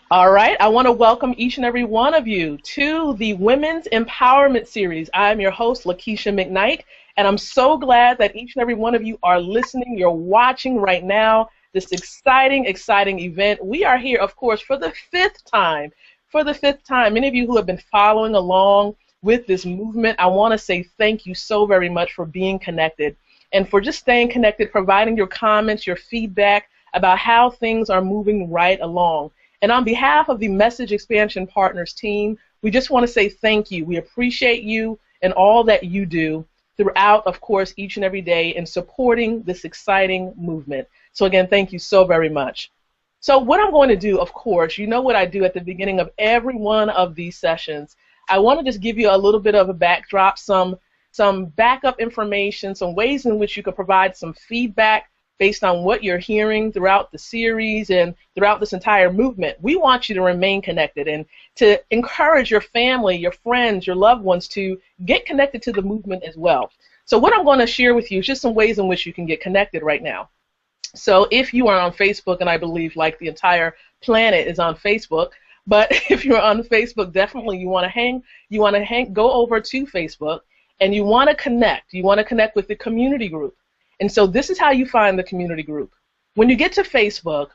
All right, I want to welcome each and every one of you to the Women's Empowerment Series. I'm your host, Lakeisha McKnight, and I'm so glad that each and every one of you are listening, you're watching right now this exciting event. We are here, of course, for the fifth time. Many of you who have been following along with this movement, I want to say thank you so very much for being connected and for just staying connected, providing your comments, your feedback about how things are moving right along. And on behalf of the Message Expansion Partners team, we just want to say thank you. We appreciate you and all that you do throughout, of course, each and every day in supporting this exciting movement. So again, thank you so very much. So what I'm going to do, of course, you know what I do at the beginning of every one of these sessions. I want to just give you a little bit of a backdrop, some backup information, some ways in which you can provide some feedback based on what you're hearing throughout the series and throughout this entire movement. We want you to remain connected and to encourage your family, your friends, your loved ones to get connected to the movement as well. So what I'm going to share with you is just some ways in which you can get connected right now. So if you are on Facebook, and I believe like the entire planet is on Facebook, but if you're on Facebook, definitely you want to go over to Facebook and you want to connect. You want to connect with the community group. And so this is how you find the community group. When you get to Facebook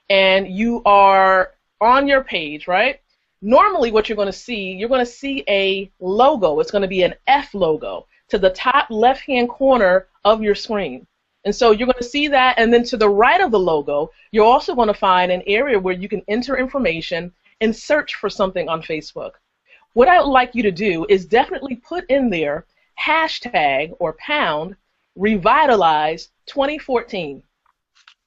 and you are on your page, right, normally what you're going to see a logo. It's going to be an F logo to the top left-hand corner of your screen. And so you're going to see that, and then to the right of the logo, you're also going to find an area where you can enter information and search for something on Facebook. What I would like you to do is definitely put in there hashtag or pound Revitalize 2014.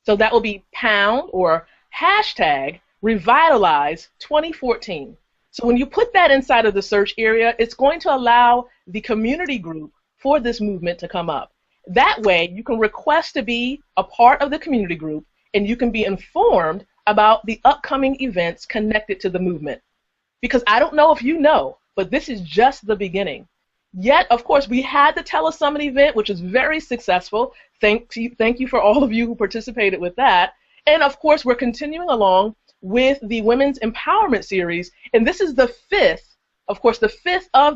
So that will be pound or hashtag Revitalize 2014. So when you put that inside of the search area, it's going to allow the community group for this movement to come up. That way you can request to be a part of the community group and you can be informed about the upcoming events connected to the movement. Because I don't know if you know, but this is just the beginning. Yet, of course, we had the Telesummit event, which is very successful. Thank you for all of you who participated with that. And, of course, we're continuing along with the Women's Empowerment Series. And this is the fifth of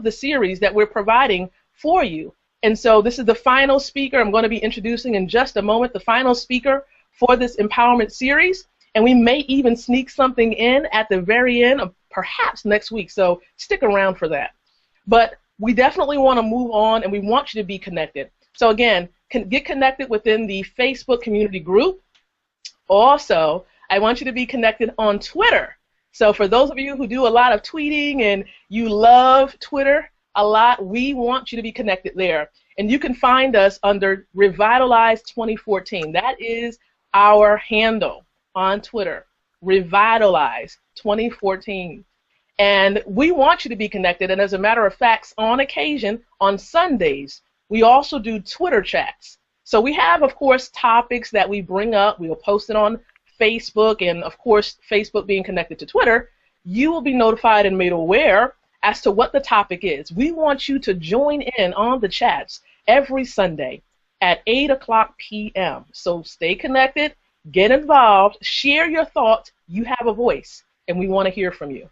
the series that we're providing for you. And so this is the final speaker. I'm going to be introducing in just a moment the final speaker for this Empowerment Series. And we may even sneak something in at the very end, perhaps next week. So stick around for that. But we definitely want to move on, and we want you to be connected. So again, get connected within the Facebook community group. Also, I want you to be connected on Twitter. So for those of you who do a lot of tweeting and you love Twitter a lot, we want you to be connected there. And you can find us under Revitalize 2014. That is our handle on Twitter, Revitalize 2014. And we want you to be connected, and as a matter of fact, on occasion, on Sundays, we also do Twitter chats. So we have, of course, topics that we bring up. We will post it on Facebook, and, of course, Facebook being connected to Twitter, you will be notified and made aware as to what the topic is. We want you to join in on the chats every Sunday at 8 p.m. So stay connected, get involved, share your thoughts. You have a voice, and we want to hear from you.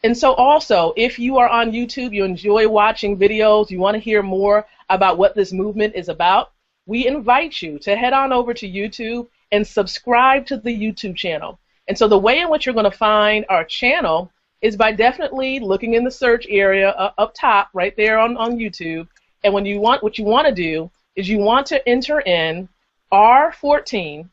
And so also, if you are on YouTube, you enjoy watching videos, you want to hear more about what this movement is about, we invite you to head on over to YouTube and subscribe to the YouTube channel. And so the way in which you're going to find our channel is by definitely looking in the search area up top, right there on YouTube. And what you want to do is you want to enter in R14,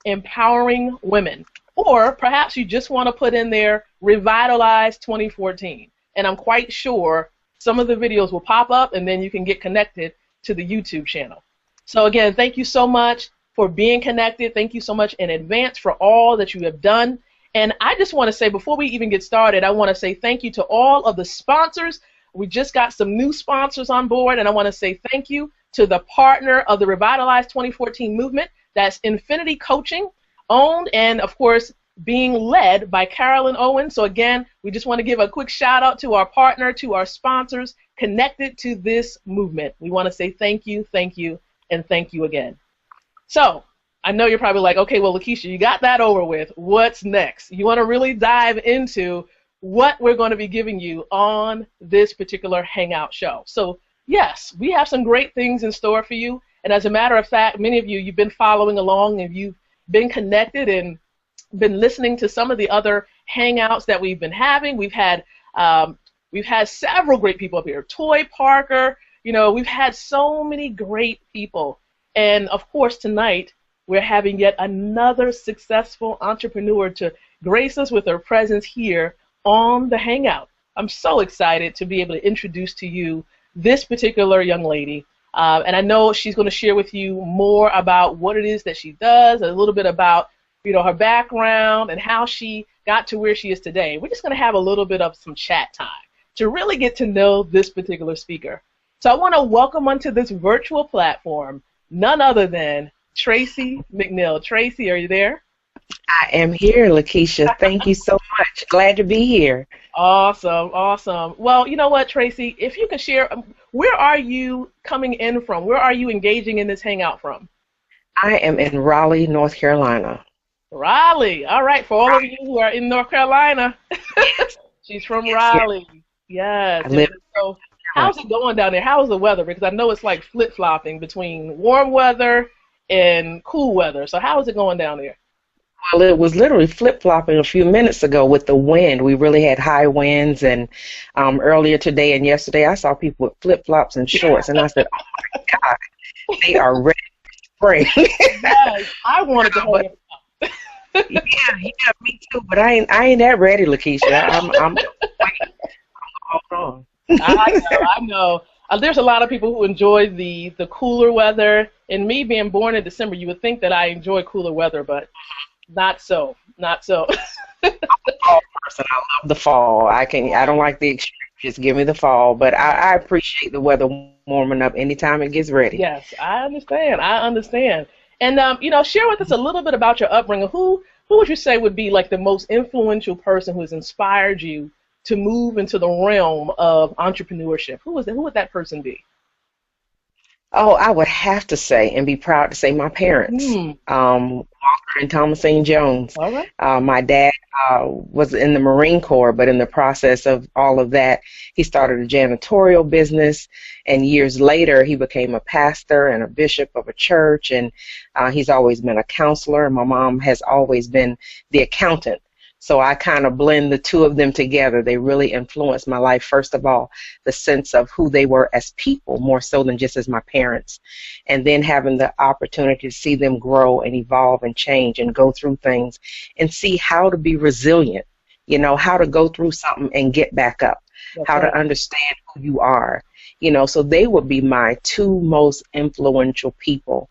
Empowering Women. Or perhaps you just want to put in there Revitalize 2014. And I'm quite sure some of the videos will pop up and then you can get connected to the YouTube channel. So again, thank you so much for being connected. Thank you so much in advance for all that you have done. And I just want to say, before we even get started, I want to say thank you to all of the sponsors. We just got some new sponsors on board, and I want to say thank you to the partner of the Revitalize 2014 movement. That's Infinity Coaching, owned and, of course, being led by Carolyn Owen. So again, we just want to give a quick shout out to our partner, to our sponsors connected to this movement. We want to say thank you, and thank you again. So I know you're probably like, okay, well, Lakeisha, you got that over with. What's next? You want to really dive into what we're going to be giving you on this particular Hangout show. So, yes, we have some great things in store for you. And as a matter of fact, many of you, you've been following along and you've been connected and been listening to some of the other Hangouts that we've been having. We've had several great people up here. Toy Parker, we've had so many great people. And, of course, tonight, we're having yet another successful entrepreneur to grace us with her presence here on the Hangout. I'm so excited to be able to introduce to you this particular young lady. And I know she's going to share with you more about what it is that she does, a little bit about her background and how she got to where she is today. We're just going to have a little bit of some chat time to really get to know this particular speaker. So I want to welcome onto this virtual platform none other than Tracy McNeil. Tracy, are you there? I am here, Lakeisha. Thank you so much. Glad to be here. Awesome, awesome. Well, you know what, Tracy, if you could share, where are you coming in from? Where are you engaging in this Hangout from? I am in Raleigh, North Carolina. Raleigh. All right, for all of you who are in North Carolina, she's from Raleigh. Yes. So how's it going down there? How's the weather? Because I know it's like flip-flopping between warm weather and cool weather. So how is it going down there? Well, it was literally flip-flopping a few minutes ago with the wind. We really had high winds, and earlier today and yesterday I saw people with flip-flops and shorts, and I said, oh, my God, they are ready for spring. Yes, I wanted to hold it up. Yeah, me too, but I ain't that ready, Lakeisha. I'm hold on. I know. There's a lot of people who enjoy the cooler weather, and me being born in December, you would think that I enjoy cooler weather, but not so. Not so. I'm a fall person. I love the fall. I don't like the extreme. Just give me the fall. But I appreciate the weather warming up anytime it gets ready. Yes, I understand. And share with us a little bit about your upbringing. Who would you say would be like the most influential person who has inspired you to move into the realm of entrepreneurship? Who would that person be? Oh, I would have to say and be proud to say my parents, Walker and Thomasine Jones. All right. My dad was in the Marine Corps, but in the process of all of that, he started a janitorial business, and years later he became a pastor and a bishop of a church, and he's always been a counselor, and my mom has always been the accountant. So I kind of blend the two of them together. They really influenced my life. First of all, the sense of who they were as people, more so than just as my parents. And then having the opportunity to see them grow and evolve and change and go through things and see how to be resilient, how to go through something and get back up, how to understand who you are. So they would be my two most influential people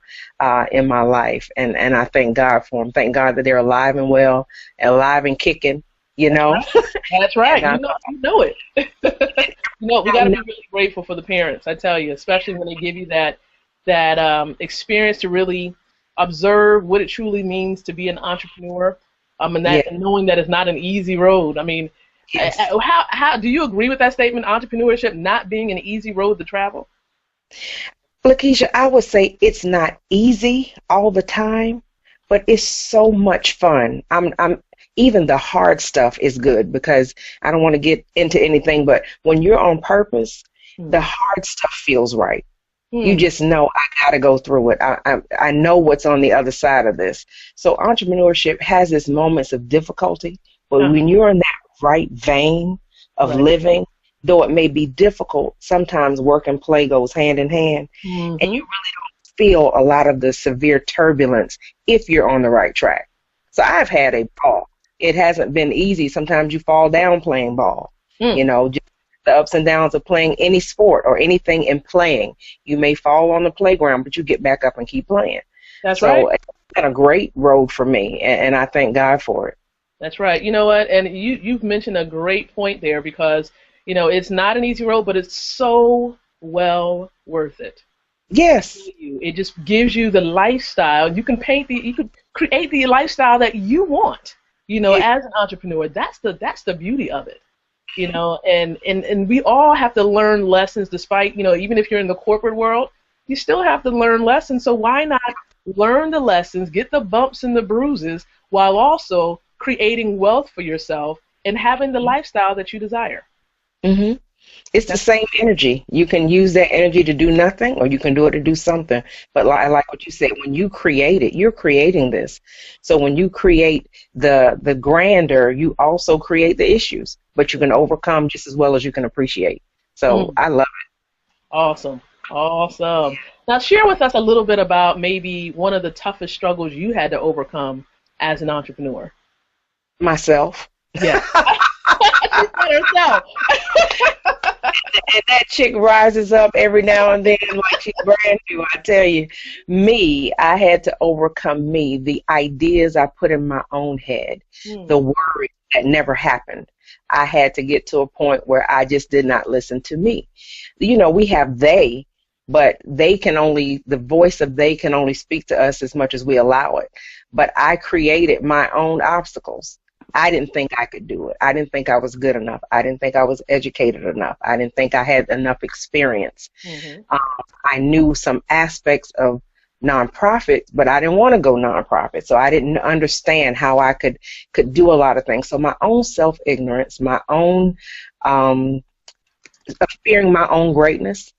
in my life, and I thank God for them. Thank God that they're alive and well, alive and kicking. That's right. You know it. We got to be really grateful for the parents. I tell you, especially when they give you that experience to really observe what it truly means to be an entrepreneur, and knowing that it's not an easy road. I mean. Yes. How do you agree with that statement, entrepreneurship not being an easy road to travel? Lakeisha, I would say it's not easy all the time, but it's so much fun. Even the hard stuff is good, because I don't want to get into anything, but when you're on purpose, the hard stuff feels right. You just know, I got to go through it. I know what's on the other side of this. So entrepreneurship has its moments of difficulty, but when you're in that right vein of living, though it may be difficult, sometimes work and play goes hand in hand, and you really don't feel a lot of the severe turbulence if you're on the right track. So I've had a ball. It hasn't been easy. Sometimes you fall down playing ball, just the ups and downs of playing any sport or anything in playing. You may fall on the playground, but you get back up and keep playing. That's right. So it's been a great road for me, and I thank God for it. That's right. You know what? And you've mentioned a great point there, because, it's not an easy road, but it's so well worth it. Yes. It just gives you the lifestyle. You can create the lifestyle that you want, as an entrepreneur. That's the beauty of it, and we all have to learn lessons despite, even if you're in the corporate world, you still have to learn lessons. So why not learn the lessons, get the bumps and the bruises, while also creating wealth for yourself and having the lifestyle that you desire. hmm It's the same energy. You can use that energy to do nothing, or you can do it to do something. But I like what you said. When you create it, you're creating this. So when you create the grander, you also create the issues. But you can overcome just as well as you can appreciate. So I love Awesome. Awesome. Now share with us a little bit about maybe one of the toughest struggles you had to overcome as an entrepreneur. myself. Yeah. She said herself. And that chick rises up every now and then like she's brand new. I tell you, I had to overcome me, the ideas I put in my own head, the worries that never happened. I had to get to a point where I just did not listen to me. You know, we have they, but the voice of they can only speak to us as much as we allow it. But I created my own obstacles. I didn't think I could do it. I didn't think I was good enough. I didn't think I was educated enough. I didn't think I had enough experience. I knew some aspects of nonprofit, but I didn't want to go nonprofit. So I didn't understand how I could do a lot of things. So my own self-ignorance, my own fearing my own greatness,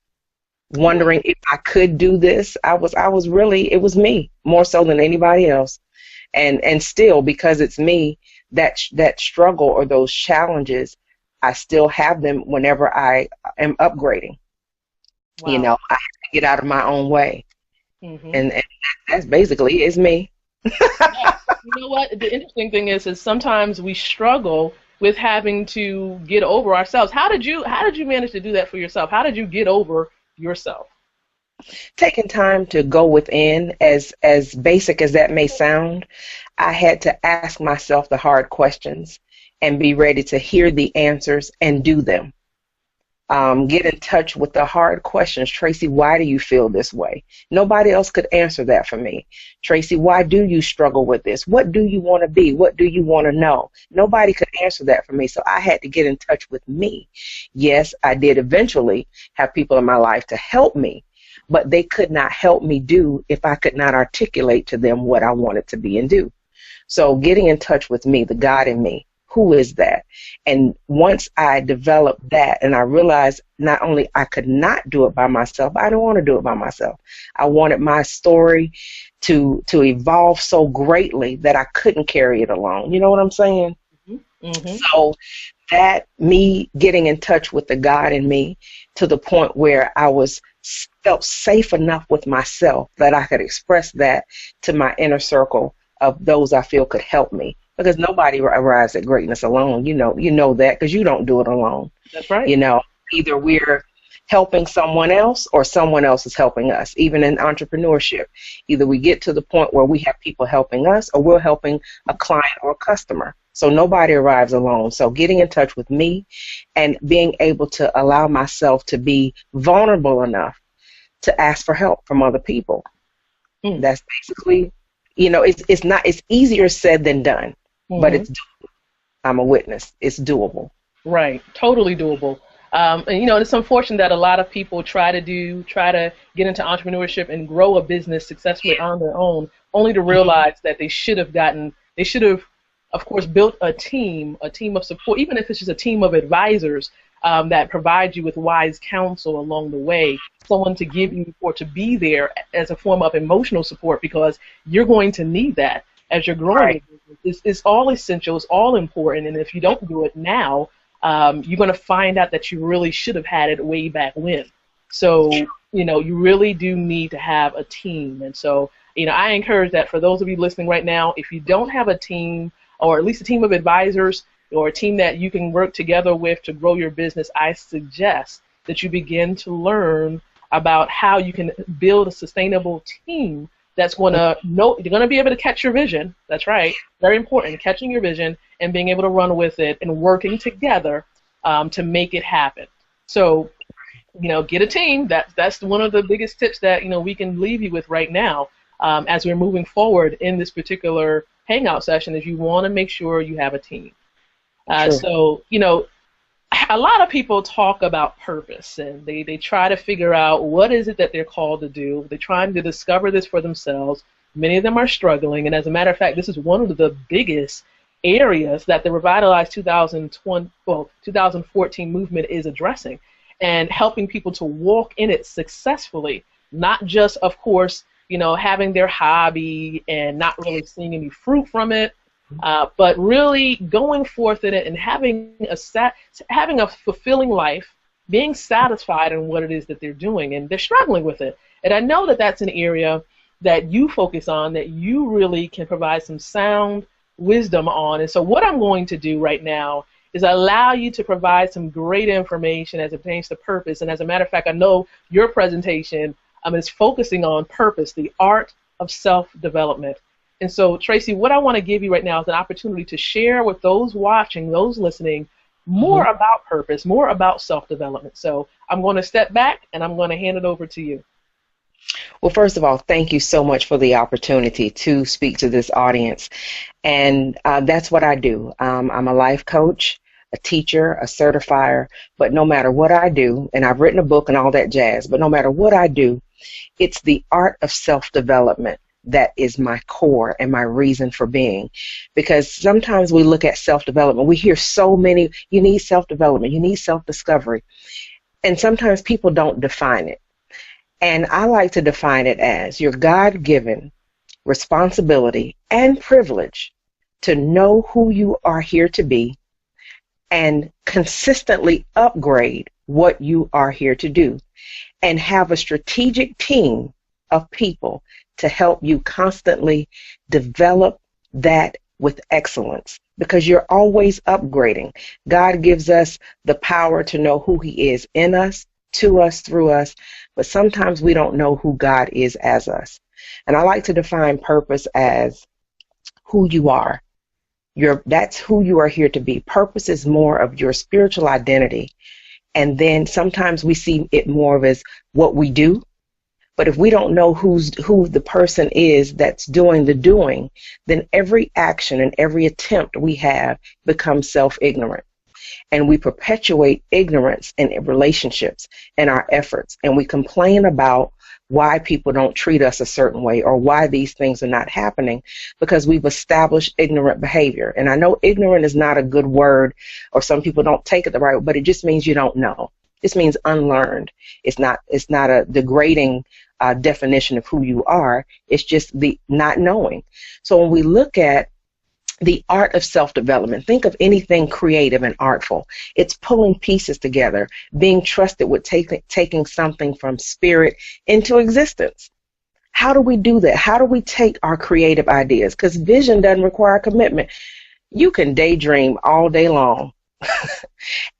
wondering if I could do this. I was really, it was me more so than anybody else. And still, because it's me, that struggle or those challenges, I still have them whenever I am upgrading. Wow. You know, I have to get out of my own way. And that's basically it's me. Yeah. You know what? The interesting thing is sometimes we struggle with having to get over ourselves. How did you manage to do that for yourself? How did you get over yourself? Taking time to go within, as basic as that may sound, I had to ask myself the hard questions and be ready to hear the answers and do them. Get in touch with the hard questions. Tracy, why do you feel this way? Nobody else could answer that for me. Tracy, why do you struggle with this? What do you want to be? What do you want to know? Nobody could answer that for me, so I had to get in touch with me. Yes, I did eventually have people in my life to help me, but they could not help me do if I could not articulate to them what I wanted to be and do. So getting in touch with me, the God in me, who is that? And once I developed that and I realized not only I could not do it by myself, I didn't want to do it by myself. I wanted my story to evolve so greatly that I couldn't carry it alone. You know what I'm saying? So that me getting in touch with the God in me to the point where I felt safe enough with myself that I could express that to my inner circle of those I feel could help me. Because nobody arrives at greatness alone. You know that because you don't do it alone. That's right. You know, either we're helping someone else or someone else is helping us. Even in entrepreneurship, either we get to the point where we have people helping us or we're helping a client or a customer. So nobody arrives alone. So getting in touch with me and being able to allow myself to be vulnerable enough to ask for help from other people. That's basically, you know, it's easier said than done. But it's doable. I'm a witness. It's doable. Right. Totally doable. And, you know, it's unfortunate that a lot of people try to get into entrepreneurship and grow a business successfully on their own, only to realize that they should have, of course, built a team of support, even if it's just a team of advisors that provide you with wise counsel along the way, someone to give you or to be there as a form of emotional support, because you're going to need that as you're growing. Right. It's all essential. It's all important. And if you don't do it now, you're going to find out that you really should have had it way back when. So, you know, you really do need to have a team. And so, you know, I encourage that for those of you listening right now, if you don't have a team, or at least a team of advisors, or a team that you can work together with to grow your business, I suggest that you begin to learn about how you can build a sustainable team that's going to know, you're going to be able to catch your vision. That's right. Very important, catching your vision and being able to run with it and working together to make it happen. So, you know, get a team. That's one of the biggest tips that, you know, we can leave you with right now as we're moving forward in this particular Hangout session, is you want to make sure you have a team. So, you know, a lot of people talk about purpose, and they try to figure out what is it that they're called to do. They're trying to discover this for themselves. Many of them are struggling, and as a matter of fact, this is one of the biggest areas that the Revitalize 2014 movement is addressing, and helping people to walk in it successfully, not just, of course, having their hobby and not really seeing any fruit from it, but really going forth in it and having a fulfilling life, being satisfied in what it is that they're doing, and they're struggling with it. And I know that that's an area that you focus on, that you really can provide some sound wisdom on. And so what I'm going to do right now is allow you to provide some great information as it pertains to purpose. And as a matter of fact, I know your presentation is focusing on purpose, the art of self-development. And so, Tracy, what I want to give you right now is an opportunity to share with those watching, those listening, more about purpose, more about self-development. So I'm going to step back and I'm going to hand it over to you. Well, first of all, thank you so much for the opportunity to speak to this audience. And that's what I do. I'm a life coach, a teacher, a certifier, but no matter what I do, and I've written a book and all that jazz, but no matter what I do, it's the art of self-development that is my core and my reason for being. Because sometimes we look at self-development, we hear so many, you need self-development, you need self-discovery, and sometimes people don't define it. And I like to define it as your God-given responsibility and privilege to know who you are here to be and consistently upgrade what you are here to do, and have a strategic team of people to help you constantly develop that with excellence, because you're always upgrading. God gives us the power to know who He is in us, to us, through us, but sometimes we don't know who God is as us. And I like to define purpose as who you are. That's who you are here to be. Purpose is more of your spiritual identity. And then sometimes we see it more of as what we do. But if we don't know who the person is that's doing the doing, then every action and every attempt we have becomes self-ignorant. And we perpetuate ignorance in relationships and our efforts. And we complain about why people don't treat us a certain way or why these things are not happening, because we've established ignorant behavior. And I know ignorant is not a good word, or some people don't take it the right way, but it just means you don't know. This means unlearned. It's not a degrading definition of who you are. It's just the not knowing. So when we look at the art of self-development, think of anything creative and artful. It's pulling pieces together, being trusted with taking something from spirit into existence. How do we do that? How do we take our creative ideas? Because vision doesn't require commitment. You can daydream all day long.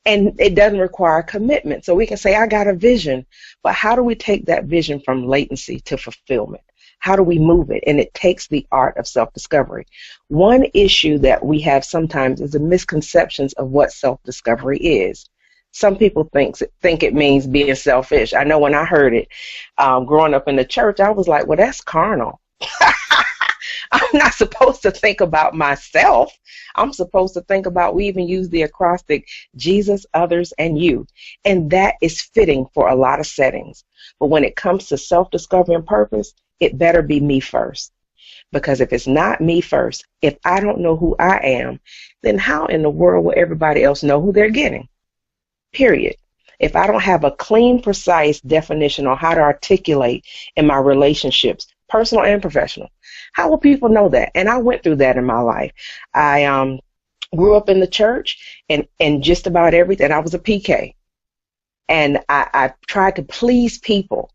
And it doesn't require commitment. So we can say, I got a vision, but how do we take that vision from latency to fulfillment? How do we move it? And it takes the art of self-discovery. One issue that we have sometimes is the misconceptions of what self-discovery is. Some people think it means being selfish. I know when I heard it growing up in the church, I was like, well, that's carnal. I'm not supposed to think about myself. I'm supposed to think about, we even use the acrostic, Jesus, others, and you. And that is fitting for a lot of settings. But when it comes to self-discovery and purpose, it better be me first. Because if it's not me first, if I don't know who I am, then how in the world will everybody else know who they're getting? Period. If I don't have a clean, precise definition on how to articulate in my relationships, personal and professional, how will people know that? And I went through that in my life. I grew up in the church and just about everything. I was a PK. And I tried to please people,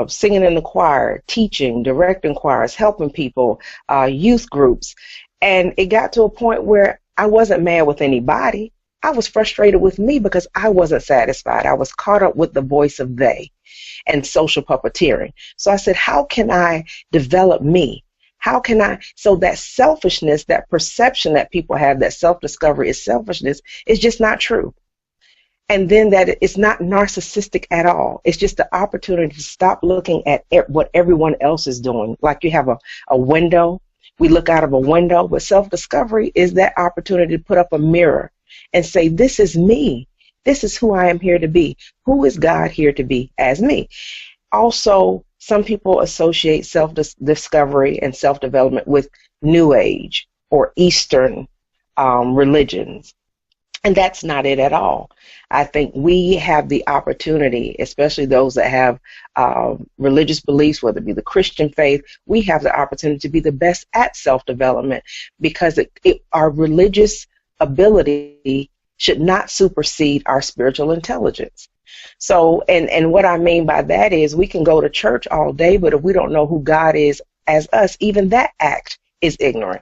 singing in the choir, teaching, directing choirs, helping people, youth groups. And it got to a point where I wasn't mad with anybody. I was frustrated with me because I wasn't satisfied. I was caught up with the voice of they and social puppeteering. So I said, how can I develop me? How can I, so that selfishness, that perception that people have that self-discovery is selfishness is just not true. And then that it's not narcissistic at all. It's just the opportunity to stop looking at what everyone else is doing. Like you have a window, we look out of a window, but self-discovery is that opportunity to put up a mirror and say, this is me. This is who I am here to be. Who is God here to be as me? Also, some people associate self-discovery and self-development with New Age or Eastern religions. And that's not it at all. I think we have the opportunity, especially those that have religious beliefs, whether it be the Christian faith, we have the opportunity to be the best at self-development because our religious ability should not supersede our spiritual intelligence. So, and what I mean by that is we can go to church all day, but if we don't know who God is as us, even that act is ignorant.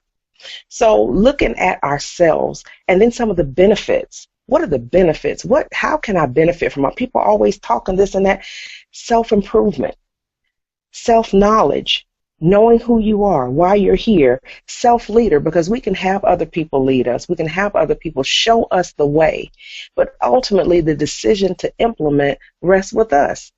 So looking at ourselves and then some of the benefits. What are the benefits? How can I benefit from it? People are always talking this and that. Self-improvement, self-knowledge, knowing who you are, why you're here, self-leader, because we can have other people lead us. We can have other people show us the way. But ultimately, the decision to implement rests with us.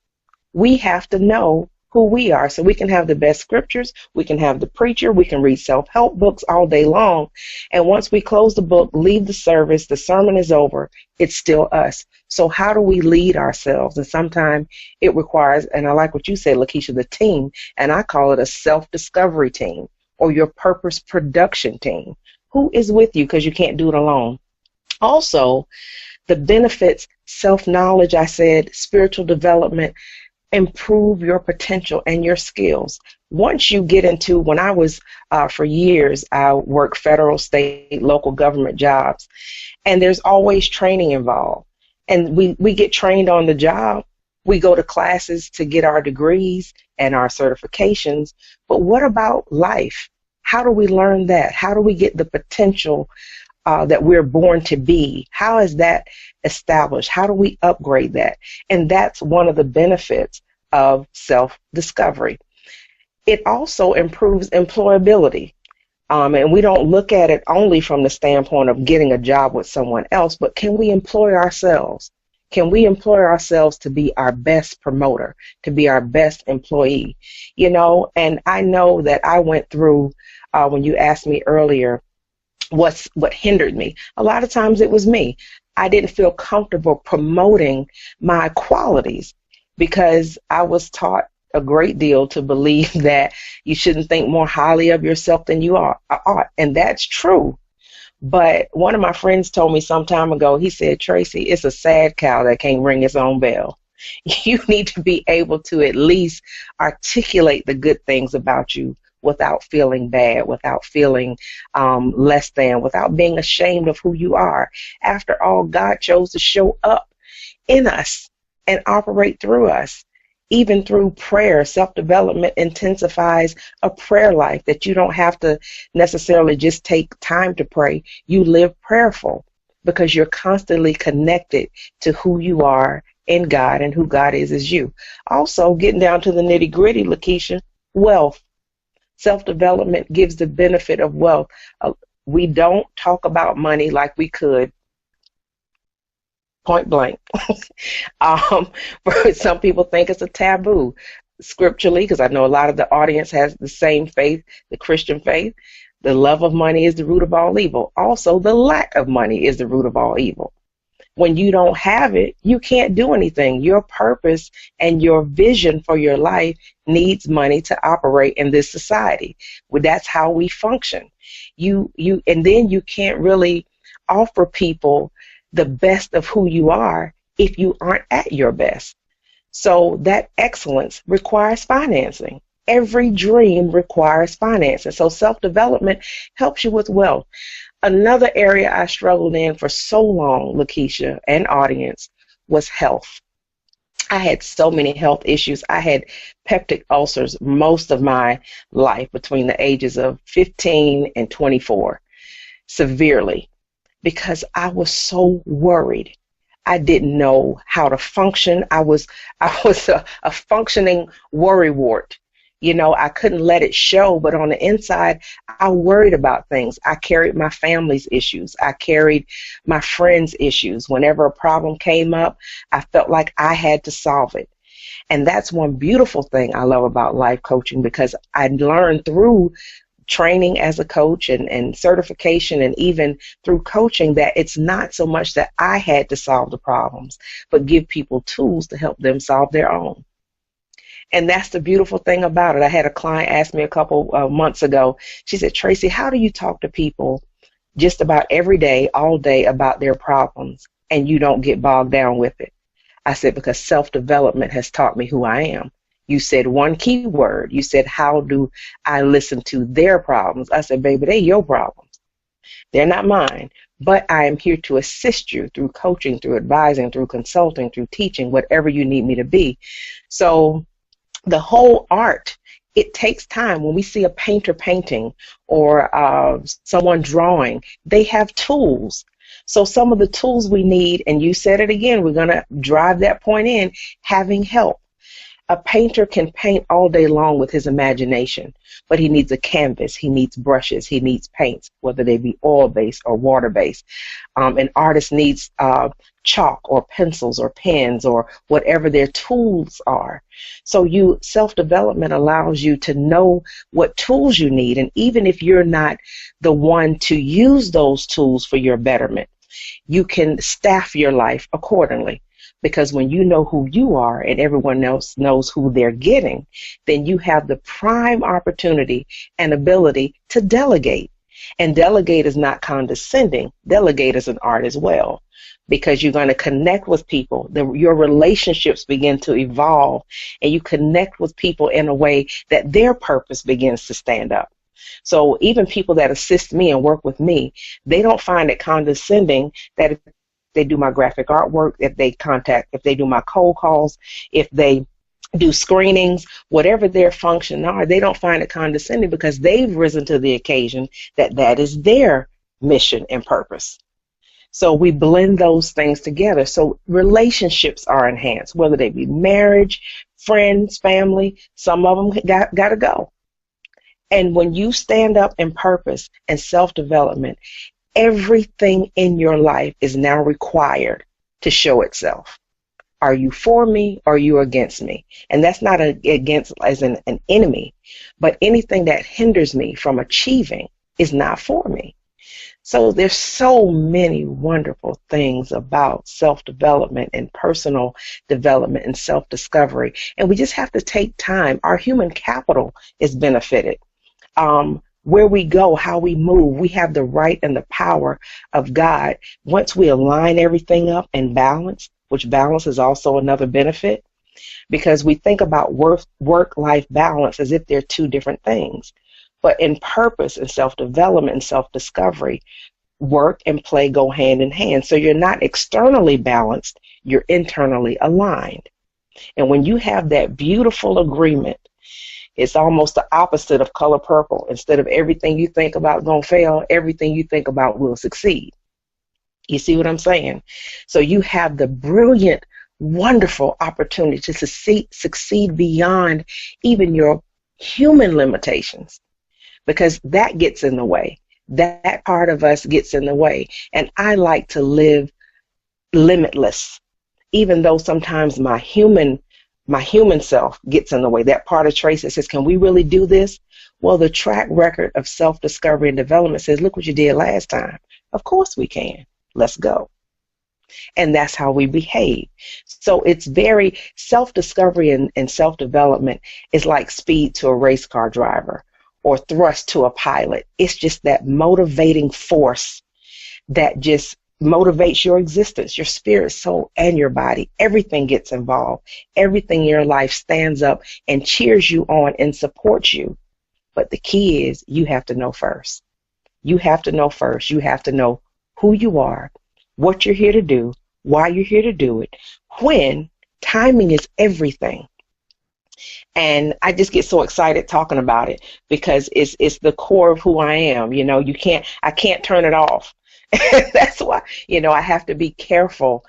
We have to know who we are so we can have the best scriptures, we can have the preacher, we can read self-help books all day long, and once we close the book, leave the service, the sermon is over, it's still us. So how do we lead ourselves? And sometimes it requires, and I like what you said, Lakeisha, the team, and I call it a self-discovery team or your purpose production team. Who is with you because you can't do it alone? Also, the benefits, self-knowledge, I said, spiritual development, improve your potential and your skills. Once you get into, when I was, for years, I worked federal, state, local government jobs, and there's always training involved. And we get trained on the job. We go to classes to get our degrees and our certifications. But what about life? How do we learn that? How do we get the potential that we're born to be? How is that established? How do we upgrade that? And that's one of the benefits of self-discovery. It also improves employability. And we don't look at it only from the standpoint of getting a job with someone else, but can we employ ourselves? Can we employ ourselves to be our best promoter, to be our best employee? You know, and I know that I went through, when you asked me earlier, what hindered me. A lot of times it was me. I didn't feel comfortable promoting my qualities because I was taught a great deal to believe that you shouldn't think more highly of yourself than you ought. And that's true. But one of my friends told me some time ago, he said, Tracy, it's a sad cow that can't ring its own bell. You need to be able to at least articulate the good things about you without feeling bad, without feeling less than, without being ashamed of who you are. After all, God chose to show up in us and operate through us. Even through prayer, self-development intensifies a prayer life that you don't have to necessarily just take time to pray. You live prayerful because you're constantly connected to who you are in God and who God is as you. Also, getting down to the nitty-gritty, Lakeisha, wealth. Self-development gives the benefit of wealth. We don't talk about money like we could, point blank. Some people think it's a taboo scripturally, because I know a lot of the audience has the same faith, the Christian faith. The love of money is the root of all evil. Also, the lack of money is the root of all evil. When you don't have it, you can't do anything. Your purpose and your vision for your life needs money to operate in this society. Well, that's how we function. And then you can't really offer people the best of who you are if you aren't at your best. So that excellence requires financing. Every dream requires financing. So self-development helps you with wealth. Another area I struggled in for so long, Lakeisha and audience, was health. I had so many health issues. I had peptic ulcers most of my life between the ages of 15 and 24, severely, because I was so worried. I didn't know how to function. I was a functioning worrywart. You know, I couldn't let it show, but on the inside, I worried about things. I carried my family's issues. I carried my friends' issues. Whenever a problem came up, I felt like I had to solve it. And that's one beautiful thing I love about life coaching, because I learned through training as a coach and certification, and even through coaching, that it's not so much that I had to solve the problems, but give people tools to help them solve their own. And that's the beautiful thing about it. I had a client ask me a couple months ago, she said, Tracy, how do you talk to people just about every day, all day, about their problems, and you don't get bogged down with it? I said, because self-development has taught me who I am. You said one key word. You said, how do I listen to their problems? I said, baby, they're your problems. They're not mine. But I am here to assist you through coaching, through advising, through consulting, through teaching, whatever you need me to be. So the whole art, it takes time. When we see a painter painting or someone drawing, they have tools. So some of the tools we need, and you said it again, we're going to drive that point in, having help. A painter can paint all day long with his imagination, but he needs a canvas, he needs brushes, he needs paints, whether they be oil-based or water-based. An artist needs chalk or pencils or pens or whatever their tools are. So self-development allows you to know what tools you need, and even if you're not the one to use those tools for your betterment, you can staff your life accordingly. Because when you know who you are and everyone else knows who they're getting, then you have the prime opportunity and ability to delegate. And delegate is not condescending. Delegate is an art as well, because you're going to connect with people. Your relationships begin to evolve, and you connect with people in a way that their purpose begins to stand up. So even people that assist me and work with me, they don't find it condescending that if they do my graphic artwork, if they do my cold calls, if they do screenings, whatever their function are, they don't find it condescending, because they've risen to the occasion that is their mission and purpose. So we blend those things together. So relationships are enhanced, whether they be marriage, friends, family. Some of them got to go. And when you stand up in purpose and self-development, everything in your life is now required to show itself. Are you for me or are you against me? And that's not against as an enemy, but anything that hinders me from achieving is not for me. So there's so many wonderful things about self-development and personal development and self-discovery, and we just have to take time. Our human capital is benefited. Where we go, how we move, we have the right and the power of God. Once we align everything up and balance, which balance is also another benefit, because we think about work-life balance as if they're two different things. But in purpose and self-development and self-discovery, work and play go hand in hand. So you're not externally balanced, you're internally aligned. And when you have that beautiful agreement, it's almost the opposite of color purple. Instead of everything you think about going to fail, everything you think about will succeed. You see what I'm saying? So you have the brilliant, wonderful opportunity to succeed beyond even your human limitations, because that gets in the way. That part of us gets in the way. And I like to live limitless, even though sometimes my human self gets in the way. That part of Tracy that says, can we really do this? Well, the track record of self-discovery and development says, look what you did last time. Of course we can. Let's go. And that's how we behave. So it's very self-discovery and self-development is like speed to a race car driver or thrust to a pilot. It's just that motivating force that just motivates your existence, your spirit, soul, and your body. Everything gets involved. Everything in your life stands up and cheers you on and supports you. But the key is you have to know first. You have to know first. You have to know who you are, what you're here to do, why you're here to do it, when. Timing is everything. And I just get so excited talking about it because it's the core of who I am. You know, I can't turn it off. That's why, I have to be careful,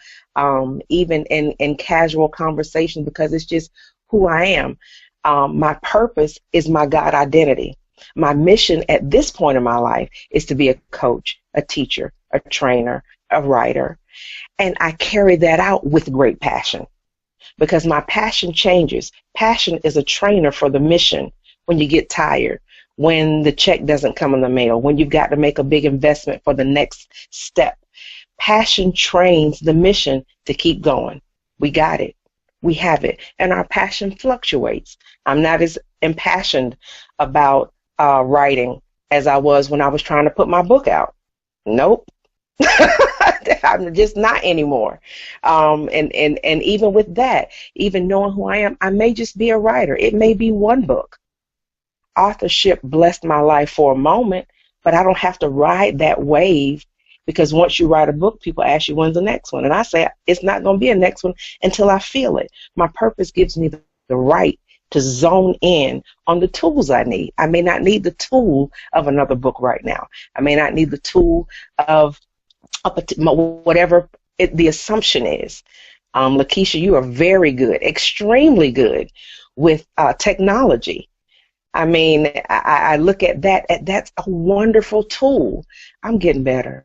even in casual conversation, because it's just who I am. My purpose is my God identity. My mission at this point in my life is to be a coach, a teacher, a trainer, a writer. And I carry that out with great passion because my passion changes. Passion is a trainer for the mission when you get tired, when the check doesn't come in the mail, when you've got to make a big investment for the next step. Passion trains the mission to keep going. We got it. We have it. And our passion fluctuates. I'm not as impassioned about writing as I was when I was trying to put my book out. Nope. I'm just not anymore. And even with that, even knowing who I am, I may just be a writer. It may be one book. Authorship blessed my life for a moment, but I don't have to ride that wave, because once you write a book, people ask you, when's the next one? And I say, it's not going to be a next one until I feel it. My purpose gives me the right to zone in on the tools I need. I may not need the tool of another book right now. I may not need the tool of whatever the assumption is. Lakeisha, you are very good, extremely good with technology. I mean, I look at that, that's a wonderful tool. I'm getting better,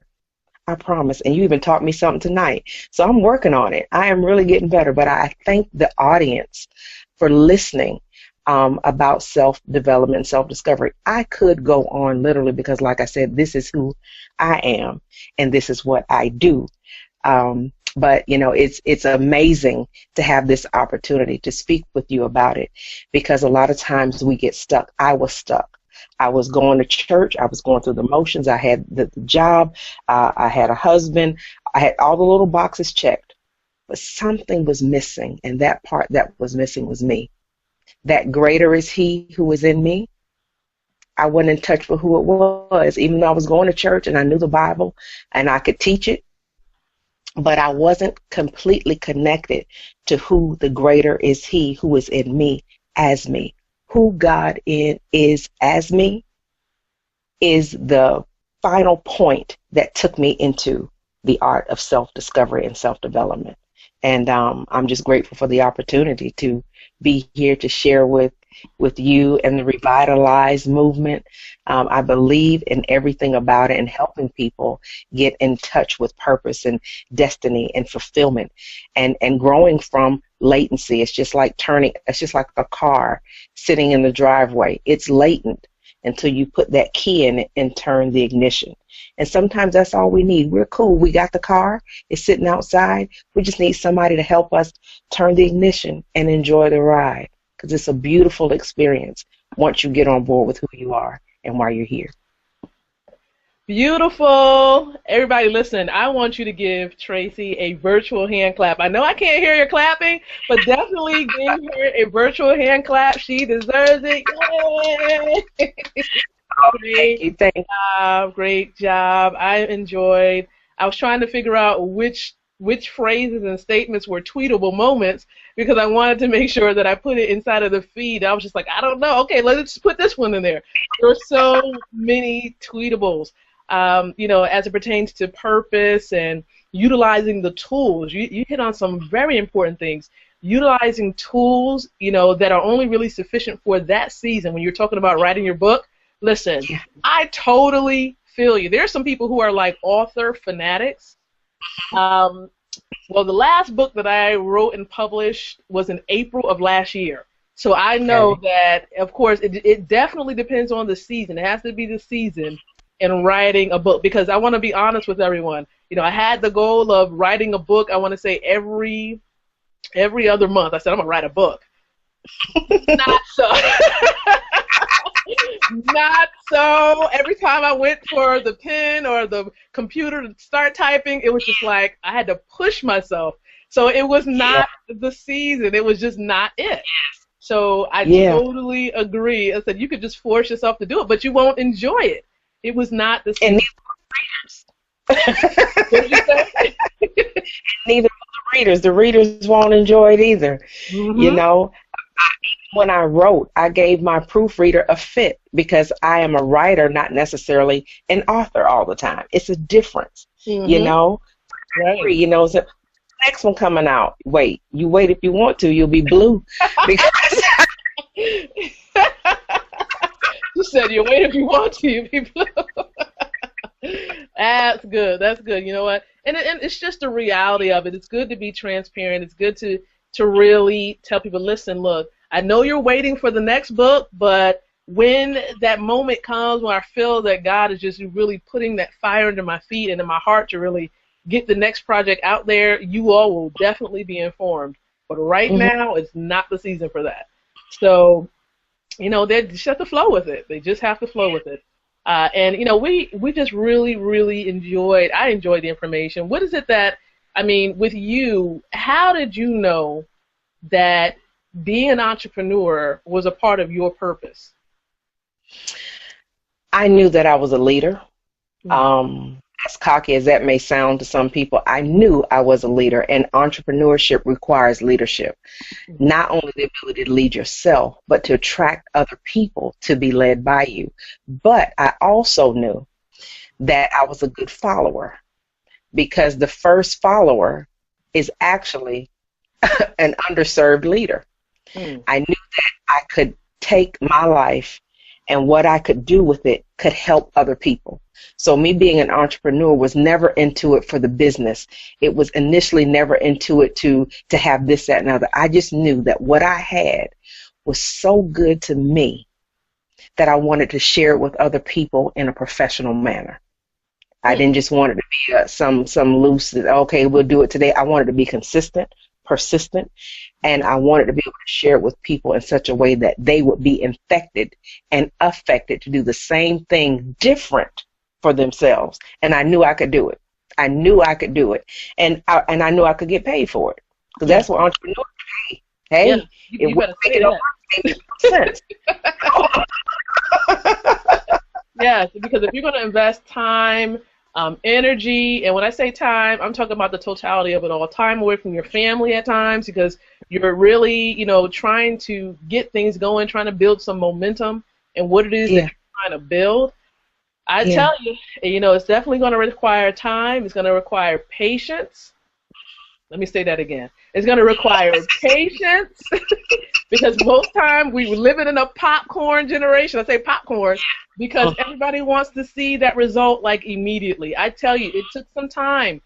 I promise. And you even taught me something tonight. So I'm working on it. I am really getting better. But I thank the audience for listening about self-development and self-discovery. I could go on literally because, like I said, this is who I am and this is what I do. But, you know, it's amazing to have this opportunity to speak with you about it, because a lot of times we get stuck. I was stuck. I was going to church. I was going through the motions. I had the job. I had a husband. I had all the little boxes checked. But something was missing, and that part that was missing was me. That greater is he who is in me. I wasn't in touch with who it was, even though I was going to church and I knew the Bible and I could teach it. But I wasn't completely connected to who the greater is he who is in me as me. Who God is as me is the final point that took me into the art of self-discovery and self-development. And I'm just grateful for the opportunity to be here to share with you and the Revitalize movement. I believe in everything about it and helping people get in touch with purpose and destiny and fulfillment and growing from latency. It's just like a car sitting in the driveway. It's latent until you put that key in it and turn the ignition. And sometimes that's all we need. We're cool. We got the car. It's sitting outside. We just need somebody to help us turn the ignition and enjoy the ride, because it's a beautiful experience once you get on board with who you are and why you're here. Beautiful. Everybody listen, I want you to give Tracy a virtual hand clap. I know I can't hear you clapping, but definitely give her a virtual hand clap. She deserves it. Yay! Great job. Great job. I was trying to figure out which phrases and statements were tweetable moments, because I wanted to make sure that I put it inside of the feed. I was just like, I don't know. Okay, let's put this one in there. There are so many tweetables, you know, as it pertains to purpose and utilizing the tools. You hit on some very important things. Utilizing tools, you know, that are only really sufficient for that season. When you're talking about writing your book, listen, I totally feel you. There are some people who are like author fanatics. Well, the last book that I wrote and published was in April of last year. So I know that, of course, it definitely depends on the season. It has to be the season in writing a book, because I want to be honest with everyone. You know, I had the goal of writing a book, I want to say every other month. I said, I'm going to write a book. Not so. Not so. Every time I went for the pen or the computer to start typing, it was just like I had to push myself. So it was not the season. It was just not it. So I totally agree. I said you could just force yourself to do it, but you won't enjoy it. It was not the season. And what did you say? Neither will the readers. The readers won't enjoy it either. Mm-hmm. You know, when I wrote, I gave my proofreader a fit, because I am a writer, not necessarily an author all the time. It's a difference, you know. Right. You know, so next one coming out. Wait, you wait if you want to. You'll be blue. Because you said you wait if you want to. You'll be blue. That's good. That's good. You know what? And it's just the reality of it. It's good to be transparent. It's good to really tell people, listen, look, I know you're waiting for the next book, but when that moment comes when I feel that God is just really putting that fire under my feet and in my heart to really get the next project out there, you all will definitely be informed. But right now, it's not the season for that. So, they just have to flow with it. They just have to flow with it. And we just really enjoyed. I enjoyed the information. What is it that, with you, how did you know that being an entrepreneur was a part of your purpose? I knew that I was a leader. As cocky as that may sound to some people, I knew I was a leader, and entrepreneurship requires leadership. Not only the ability to lead yourself, but to attract other people to be led by you. But I also knew that I was a good follower, because the first follower is actually an underserved leader. I knew that I could take my life and what I could do with it could help other people. So me being an entrepreneur was never into it for the business. It was initially never into it to have this, that, and other. I just knew that what I had was so good to me that I wanted to share it with other people in a professional manner. I didn't just want it to be some loose, okay, we'll do it today. I wanted to be consistent, persistent, and I wanted to be able to share it with people in such a way that they would be infected and affected to do the same thing different for themselves. And I knew I could do it. I knew I could do it. And I knew I could get paid for it. Because that's what entrepreneurs pay. Hey, yeah, you better say that. It makes sense. Yes, because if you're going to invest time, energy, and when I say time, I'm talking about the totality of it all. Time away from your family at times, because you're really, trying to get things going, trying to build some momentum and what it is that you're trying to build. I tell you, it's definitely going to require time. It's going to require patience. Let me say that again. It's going to require patience, because most time we live in a popcorn generation. I say popcorn because everybody wants to see that result like immediately. I tell you, it took some time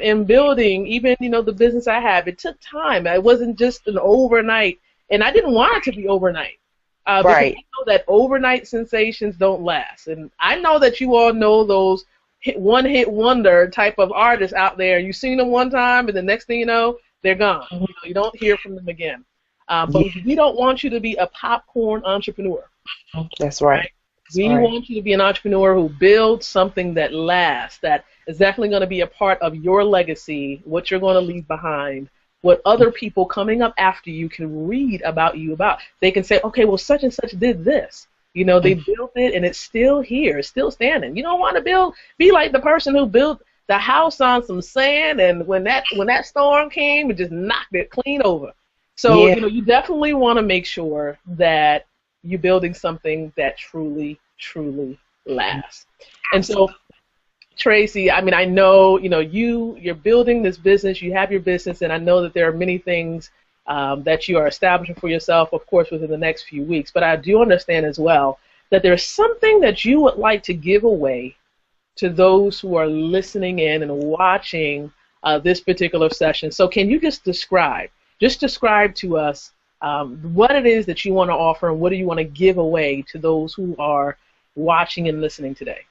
in building, even, the business I have. It took time. It wasn't just an overnight, and I didn't want it to be overnight. Because I know that overnight sensations don't last. And I know that you all know those one-hit wonder type of artists out there. You've seen them one time, and the next thing you know, they're gone. You don't hear from them again. But we don't want you to be a popcorn entrepreneur. That's right. We want you to be an entrepreneur who builds something that lasts, that is definitely going to be a part of your legacy, what you're going to leave behind, what other people coming up after you can read about you about. They can say, okay, well, such and such did this. They built it, and it's still here. It's still standing. You don't want to be like the person who built the house on some sand, and when that storm came, it just knocked it clean over. So, you definitely want to make sure that you're building something that truly, truly lasts. And so, Tracy, I know, you're building this business, you have your business, and I know that there are many things that you are establishing for yourself, of course, within the next few weeks. But I do understand as well that there's something that you would like to give away to those who are listening in and watching this particular session. So can you just describe to us what it is that you want to offer, and what do you want to give away to those who are watching and listening today?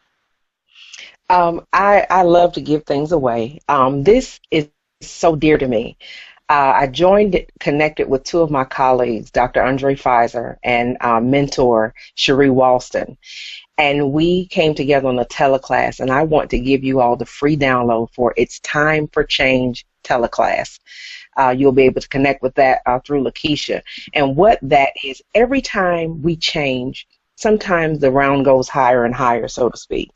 I love to give things away. This is so dear to me. I connected with two of my colleagues, Dr. Andre Pfizer and mentor Cherie Walston, and we came together on a teleclass, and I want to give you all the free download for It's Time for Change teleclass. You'll be able to connect with that through Lakeisha. And what that is, every time we change, sometimes the round goes higher and higher, so to speak.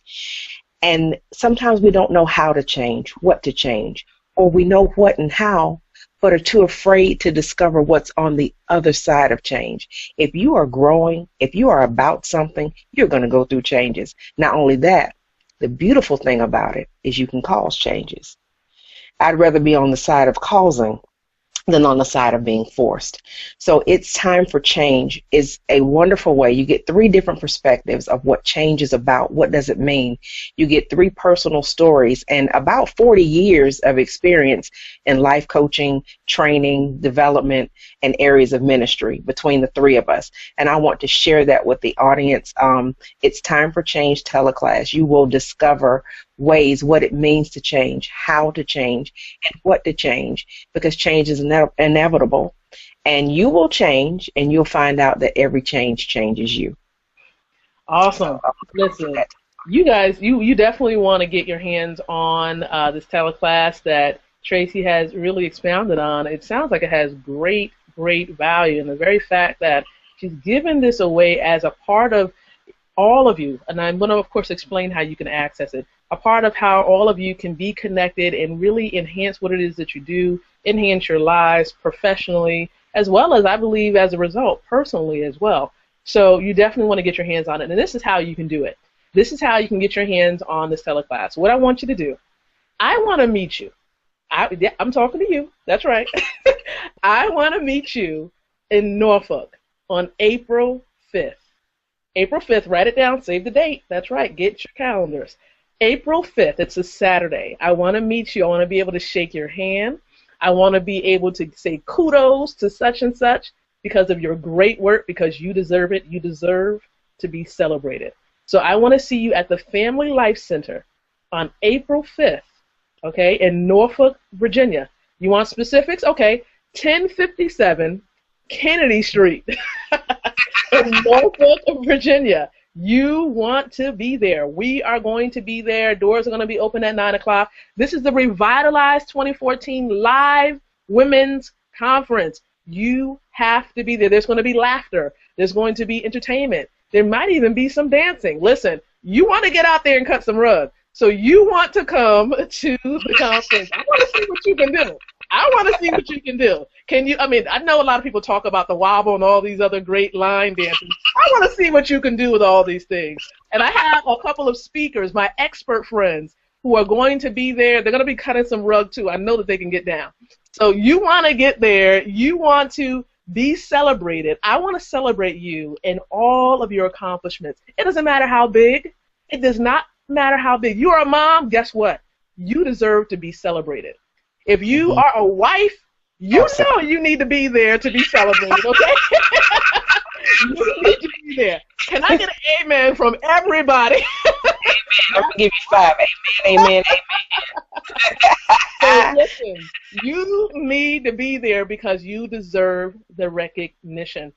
And sometimes we don't know how to change, what to change, or we know what and how, but are too afraid to discover what's on the other side of change. If you are growing, if you are about something, you're going to go through changes. Not only that, the beautiful thing about it is you can cause changes. I'd rather be on the side of causing than on the side of being forced. So it's time for change is a wonderful way. You get three different perspectives of what change is about. What does it mean? You get three personal stories and about 40 years of experience in life coaching, training, development, and areas of ministry between the three of us. And I want to share that with the audience. It's Time for Change teleclass. You will discover ways, what it means to change, how to change, and what to change, because change is inevitable. And you will change, and you'll find out that every change changes you. Awesome. Listen, you guys, you definitely want to get your hands on this teleclass that Tracy has really expounded on. It sounds like it has great, great value, and the very fact that she's given this away as a part of all of you, and I'm going to, of course, explain how you can access it, a part of how all of you can be connected and really enhance what it is that you do, enhance your lives professionally, as well as, I believe, as a result, personally as well. So you definitely want to get your hands on it, and this is how you can do it. This is how you can get your hands on this teleclass. What I want you to do, I want to meet you. I'm talking to you. That's right. I want to meet you in Norfolk on April 5th. April 5th, write it down, save the date. That's right, get your calendars. April 5th, it's a Saturday. I want to meet you. I want to be able to shake your hand. I want to be able to say kudos to such and such because of your great work, because you deserve it. You deserve to be celebrated. So I want to see you at the Family Life Center on April 5th, okay, in Norfolk, Virginia. You want specifics? Okay, 1057 Kennedy Street. In Norfolk, Virginia. You want to be there. We are going to be there. Doors are going to be open at 9 o'clock. This is the Revitalize 2014 Live Women's Conference. You have to be there. There's going to be laughter. There's going to be entertainment. There might even be some dancing. Listen, you want to get out there and cut some rug. So you want to come to the conference. I want to see what you can do. I want to see what you can do. Can you, I mean, I know a lot of people talk about the wobble and all these other great line dances. I want to see what you can do with all these things. And I have a couple of speakers, my expert friends, who are going to be there. They're going to be cutting some rug, too. I know that they can get down. So you want to get there. You want to be celebrated. I want to celebrate you and all of your accomplishments. It doesn't matter how big. It does not matter how big. You are a mom. Guess what? You deserve to be celebrated. If you are a wife, you know you need to be there to be celebrated, okay? You need to be there. Can I get an amen from everybody? Amen. I'm going to give you 5. Amen, amen, amen. So listen, you need to be there because you deserve the recognition.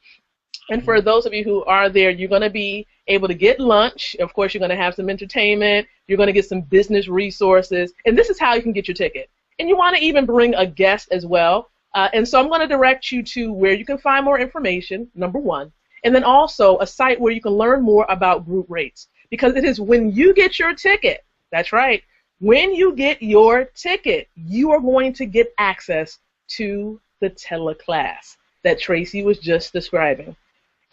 And for those of you who are there, you're going to be able to get lunch. Of course, you're going to have some entertainment. You're going to get some business resources. And this is how you can get your ticket. And you want to even bring a guest as well. And so I'm going to direct you to where you can find more information, number one, and then also a site where you can learn more about group rates. Because it is when you get your ticket, that's right, when you get your ticket, you are going to get access to the teleclass that Tracy was just describing.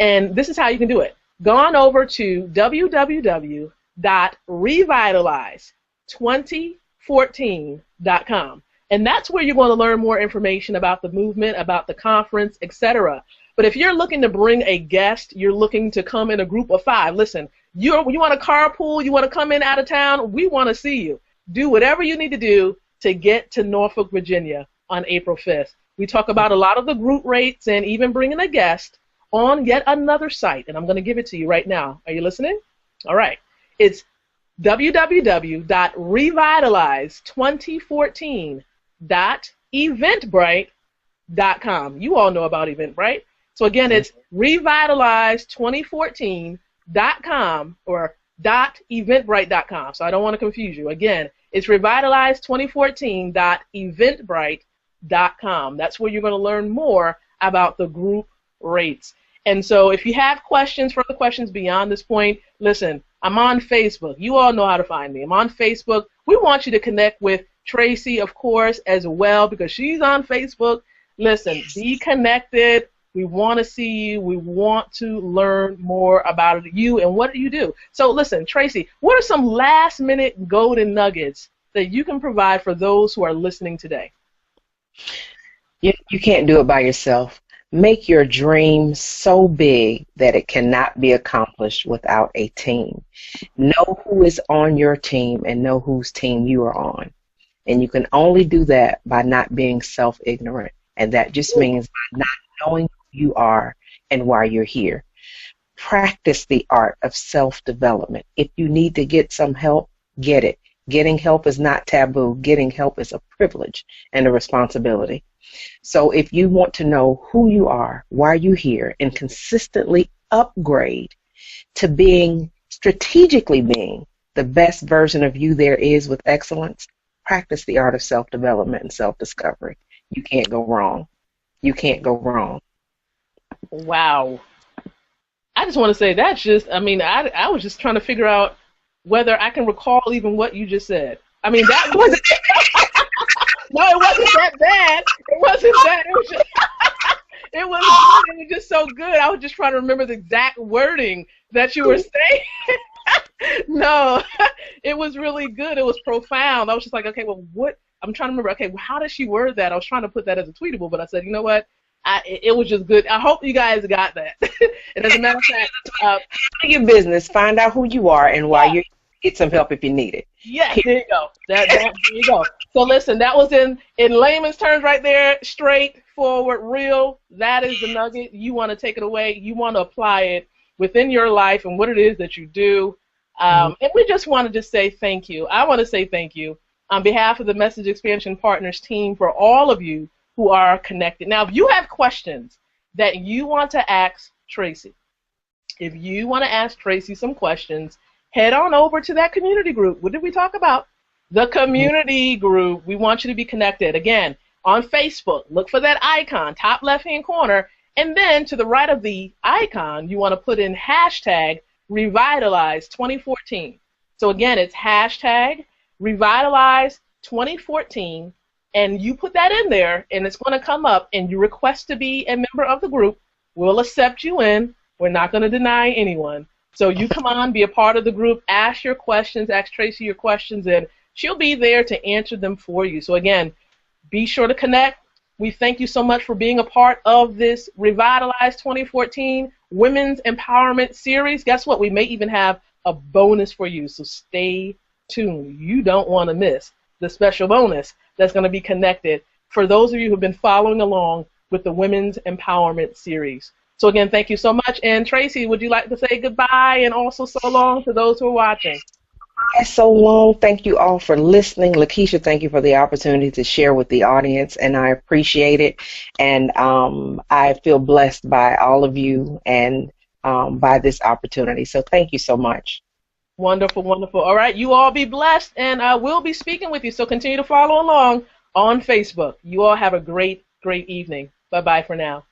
And this is how you can do it. Go on over to www.revitalize2014.com. And that's where you're going to learn more information about the movement, about the conference, etc. But if you're looking to bring a guest, you're looking to come in a group of 5, listen, you want to carpool, you want to come in out of town, we want to see you. Do whatever you need to do to get to Norfolk, Virginia on April 5th. We talk about a lot of the group rates and even bringing a guest on yet another site, and I'm going to give it to you right now. Are you listening? All right. It's www.revitalize2014.eventbrite.com. You all know about Eventbrite. So again, it's revitalize2014.com or .eventbrite.com. So I don't want to confuse you. Again, it's revitalize2014.eventbrite.com. That's where you're going to learn more about the group rates. And so if you have questions, further questions beyond this point, listen, I'm on Facebook. You all know how to find me. I'm on Facebook. We want you to connect with Tracy, of course, as well, because she's on Facebook. Listen, be connected. We want to see you. We want to learn more about you and what you do. So listen, Tracy, what are some last-minute golden nuggets that you can provide for those who are listening today? You can't do it by yourself. Make your dream so big that it cannot be accomplished without a team. Know who is on your team and know whose team you are on. And you can only do that by not being self-ignorant. And that just means by not knowing who you are and why you're here. Practice the art of self-development. If you need to get some help, get it. Getting help is not taboo. Getting help is a privilege and a responsibility. So if you want to know who you are, why you're here, and consistently upgrade to strategically being the best version of you there is with excellence, practice the art of self-development and self-discovery. You can't go wrong. You can't go wrong. Wow. I just want to say that's just, I was just trying to figure out whether I can recall even what you just said. I mean, that wasn't no, it wasn't that bad. It wasn't bad. It was just, it was good. It was just so good. I was just trying to remember the exact wording that you were saying. No, it was really good. It was profound. I was just like, okay, well, what? I'm trying to remember, okay, well, how does she word that? I was trying to put that as a tweetable, but I said, you know what? It was just good. I hope you guys got that. And as a matter of fact, handle your business, find out who you are and why you get some help if you need it. Yeah, there you go. There you go. So listen, that was in layman's terms right there, straightforward, real. That is the nugget. You want to take it away. You want to apply it within your life and what it is that you do. And we just want to just say thank you. I want to say thank you on behalf of the Message Expansion Partners team for all of you who are connected. Now, if you have questions that you want to ask Tracy, if you want to ask Tracy some questions, head on over to that community group. What did we talk about? The community group. We want you to be connected. Again, on Facebook, look for that icon, top left-hand corner, and then to the right of the icon, you want to put in hashtag Revitalize 2014. So again, it's hashtag Revitalize 2014, and you put that in there, and it's going to come up, and you request to be a member of the group. We'll accept you in. We're not going to deny anyone. So you come on, be a part of the group, ask your questions, ask Tracy your questions, and she'll be there to answer them for you. So again, be sure to connect. We thank you so much for being a part of this Revitalize 2014 Women's Empowerment Series. Guess what? We may even have a bonus for you, so stay tuned. You don't want to miss the special bonus that's going to be connected for those of you who have been following along with the Women's Empowerment Series. So again, thank you so much. And Tracy, would you like to say goodbye and also so long to those who are watching? So long. Thank you all for listening. Lakeisha, thank you for the opportunity to share with the audience, and I appreciate it. And I feel blessed by all of you and by this opportunity. So thank you so much. Wonderful, wonderful. All right, you all be blessed, and I will be speaking with you. So continue to follow along on Facebook. You all have a great, great evening. Bye-bye for now.